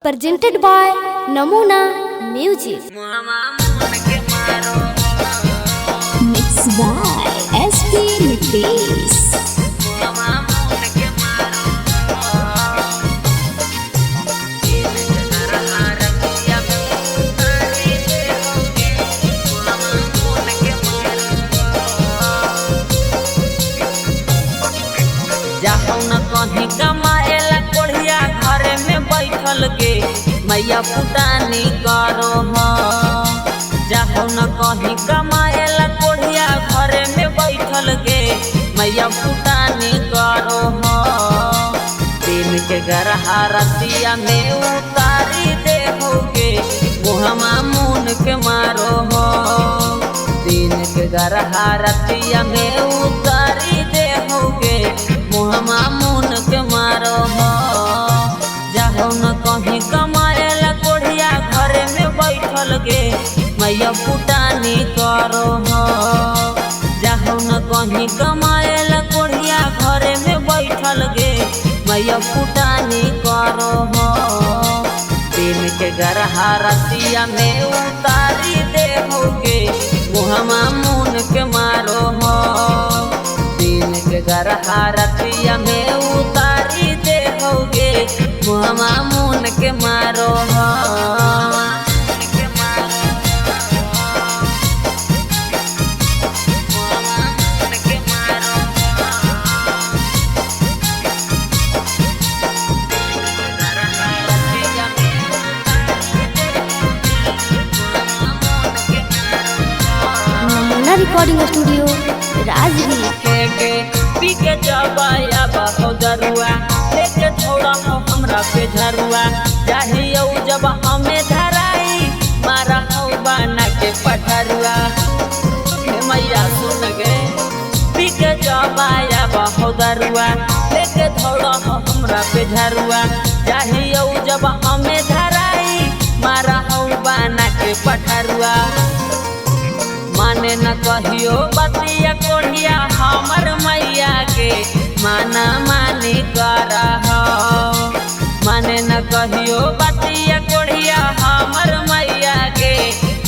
Presented by Namuna Music. Mixed by SP Nitish. जाहु न कहीं कमाएला कोढ़िया घरे में बैठल के मैया पुटानी करो हो। जाहु न कहीं कमाएला कोढ़िया घरे में बैठल के मैया पुटानी करो हो। दिन के गरहा रतिया में उतारी दे होगे मुहमा मुन के मारो हो। दिन के गरहा रतिया में उतारी दे होगे मुहमा मुन के मारो हो। जाहो न कहीं कमाएला कोढ़िया घरे में बैठल के मैया पुटानी करो हो। जाहो न कहीं कमाएला कोढ़िया घरे में बैठल के मैया पुटानी करो हो। दिन के गरहा रतिया में उतारी दे होगे मुहमा मुन के मारो हो। दिन के गरहा रतिया में उतारी दे होगे मुहमा मुन के मारो हो। Namuna Recording Studio, Rajgir. के पी के जबाया बाहो दरुआ लेके छोड़ा हो हमरा पे झरुआ। चाहिए जब हमें धराई मारा हो बना के पठरुआ। हे मैया सुन गे पी के जबाया बाहो दरुआ लेके छोड़ा हो हमरा पे झरुआ। चाहिए जब हमें धराई मारा हो बना के पठरुआ। माने न कहियो बतिया कोढ़िया हमर मैया के माना मानी कर हो। माने न कहियो बतिया कोढ़िया हमर मैया के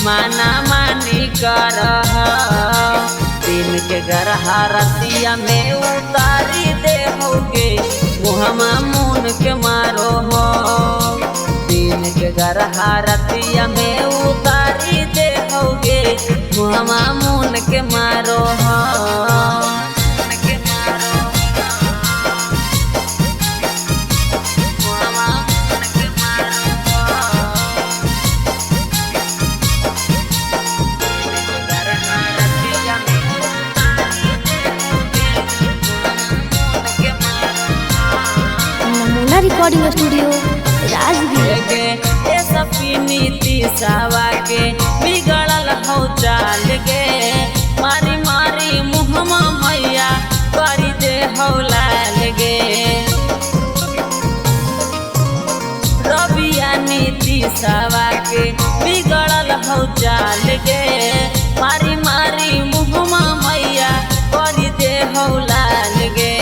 माना मानी कर हो। दिन के गरहा रतिया में उतारी दे होगे मुहमा मुन के मारो हो। दिन के गरहा रतिया में उतारी दे होगे मुहमा मुन के मारो हो। Namuna Recording Studio, Rajgir. नीति सावा के बिगड़ल हो चाल गे मारी मारी मुहमा मैया करी दे हो लाल गे। रबिया नीति सावा के बिगड़ल हो चाल गे मारी मारी मुहमा मैया करी दे हो लाल गे।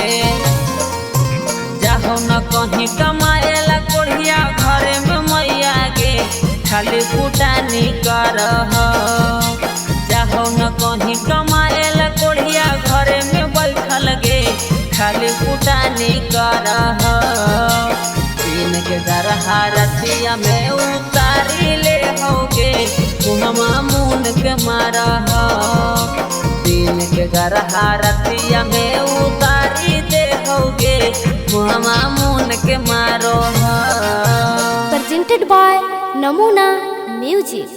जाहो न कहीं कमाएला कोढ़िया घरे में मैया गे खाली पुटानी कर हो। जाहो न कहीं कमाएला कोढ़िया घरे में बैठल गे खाली पुटानी कर हो। दिन के गरहा रतिया में उतारी ले होगे मुहमा मुन के मार हो। दिन के गरहा रतिया में उतारी दे होगे मुहमा मुन के मारो हो। Presented by Namuna Music.